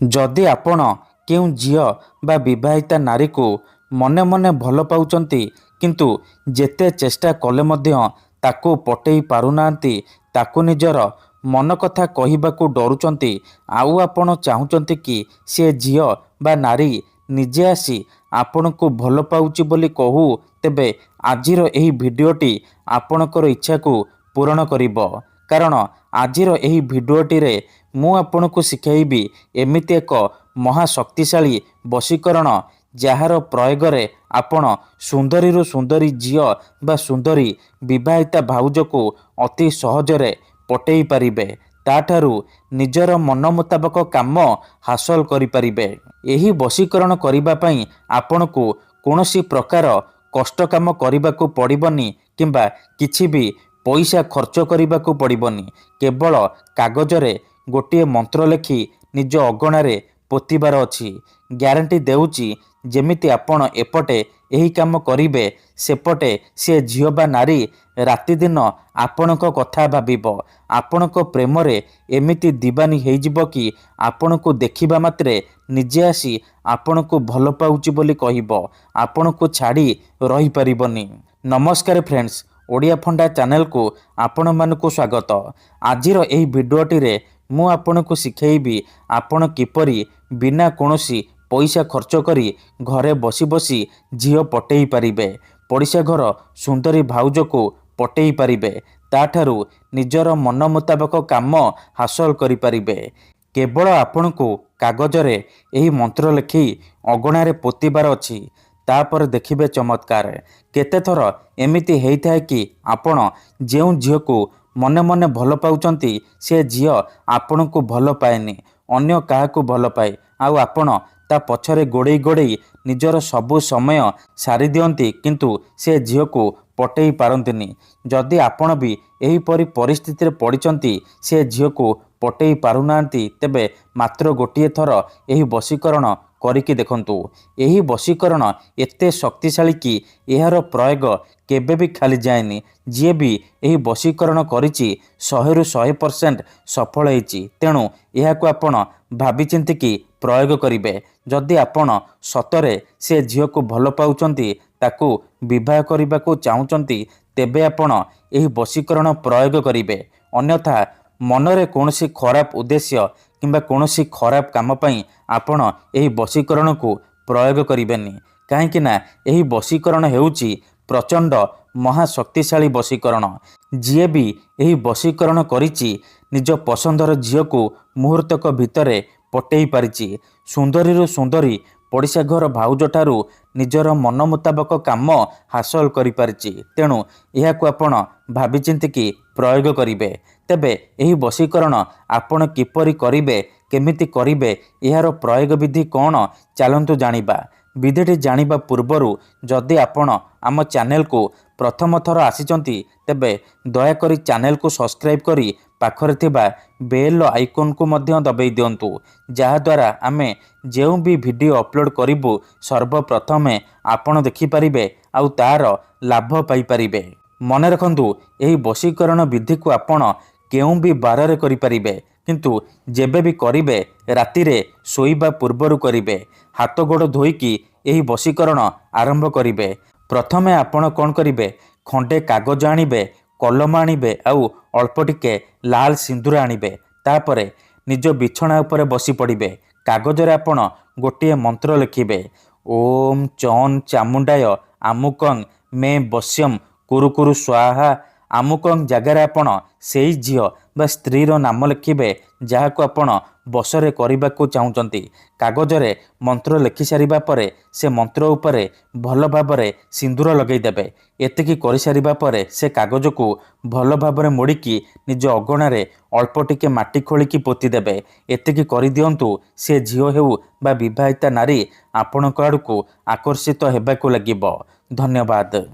जदि आपण केउ झियो बा विवाहिता नारी को मने मने भल पाउचंती किंतु जेते चेष्टा कले मध्य ताको पटेई पारुनांती, ताको निजर मन कथा कहिबाकू डरुचंती, आउ आपण चाहुचंती कि से झियो बा नारी निजे आसी आपण को भल पाउची बोली कहू, तेबे आजिर एही भिडियोटी आपणकर इच्छा को पूरण करिबो। कारण आजिर एही भिडियोटी रे मु आपनको शिखाइबी एमिति एक महाशक्तिशाली वशीकरण जार प्रयोग रे आपण सुंदरी सुंदरी झियो बा सुंदरी विवाहिता भाउज को अति सहजरे पटेई पारिबे, ताठारु निजर मन मुताबक काम हासिल करि पारिबे। एही वशीकरण करिबा पई आपनको कोनोसी प्रकार कष्ट काम करिबाकू पड़िबनी किंबा किछि भी पैसा खर्च करिबाकू पड़िबनी। केवल कागजरे गोटे मंत्र लेखि निज अगणारे पोतिबार अछि। ग्यारंटी देउची जेमिति आपण एपटे एही काम करिबे सेपटे से झियो बा नारी राति दिन आपणको कथा भाबिबो। आपणको प्रेम रे एमिति दीवानी हेजिबो कि आपणको देखिबा मात्रे निजे आसी आपणको भल पाउची बोली कहिबो, आपणको छाड़ी रही परिबनी। नमस्कार फ्रेंड्स, ओडिया फंडा चैनल को आपण मानकु स्वागत। आजिर एही भिडियोटी रे मु आपणको शिखाइबी आपण किपरि बिना कोनोसी पैसा खर्च करी घरे बसी बसी झियो पटेई पारिबे, पड़िशा घर सुंदरी भाउज को पटेई पारिबे, ताठारु निजर मन मुताबक काम हासिल करि पारिबे। केवल आपणको कागजरे एही मंत्र लेखि अगणारे पोतिबार अछि, तापर देखिबे चमत्कार। केते थर एमिति हेइथाय कि आपण जेउ झियो को मने मने भल पाउचंती से झियो आपण को भल पाएनी, अन्य काहाकू भल पाए, आउ आपण ता पछरे गोड़े गोड़े निजर सबु समय सारी दियंती किंतु से झियो को पटेई पारंतिनी। जदि आपण भी एही परि परिस्थिति रे पड़िचंती से झियो को पटेई पारुनांती, तेबे मात्र गोटिए थर एही वशीकरण करिकी देखंतु। एही वशीकरण एते शक्तिशाली कि एहार प्रयोग केबे भी खाली जाएनी। जे भी एही वशीकरण करिछि 100 रु 100% सफल हेछि। तेणु एहाकू आपण भाबी चिंती कि प्रयोग करिवे। जदि आपण सतरे से झियो को भल पाउचंती, ताकू विवाह करिबाकू चाहुचंती, तेबे आपण एही वशीकरण प्रयोग करिवे। अन्यथा मनरे कोनोसी खराब उद्देश्य किंबा कोनोसी खराब काम पई आपण एही वशीकरण को प्रयोग करिवेनी। काहेकि ना एही वशीकरण हेउची प्रचंड महाशक्तिशाली वशीकरण। जिए भी एही वशीकरण करिछि निज पसंदर झियो को मुहूर्तक भितरे पटेई पारिछि। सुंदरी सुंदरी पड़िशा घर भाउज ठारू निजर मन मुताबक काम हासिल करि पारिछि। तेणु एहाकू आपण भाबी चिंती कि प्रयोग करिवे। तेबे एही वशीकरण आपण किपरि करिवे, केमिति करिवे, एहार प्रयोग विधि कौन, चलंतु जानिबा। विधिटी जानिबा पूर्वरु जदि आपण आम चैनल को प्रथम थर आसीचंती, तेबे दया करी चैनल को सब्सक्राइब करी पाखरे थिबा बेल आइकन को मध्य दबाई दियंतु, जहा द्वारा आमे जेउ भी वीडियो अपलोड करिबु सर्वप्रथमे आपण देखि परिबे आउ तार लाभ पाई परिबे। मन रखंतु एही वशीकरण विधि को आपण केउ भी बार रे करि परिबे, किंतु जेबे भी करिबे राति रे सोईबा पूर्वरु करिबे। हाथ गोड़ धोईकी एही वशीकरण आरंभ करिबे। प्रथमे आपण कोन करिबे, खंडे कागज आनिबे, कलम आनिबे, आउ अल्प टिके लाल सिंदूर आनिबे। तापरे निज बिछणा उपरे बसी पड़िबे। कागजरे आपण गोटिए मंत्र लिखिबे, ओम चौन चामुंडाय आमुकं मे बस्यम कुरु कुरु स्वाहा। आमुकं जगार आपण सेई झियो बा स्त्री रो नाम लिखिबे जहाको आपण बसरे करिबाकू चाहुचंती। कागजरे मंत्र लिखि सारिबा परे से मंत्र उपरे भल भाबरे सिंदूर लगेई देबे। एतिकी करि सारिबा परे से कागज को भल भाबरे मोड़िकी निज अगणारे अल्प टिके माटी खोलिकी पोती देबे। एतिकी करि दियंतु, से झियो हेउ बा विवाहिता नारी आपणक आड़कू आकर्षित हेबाकू लागिबो। धन्यवाद।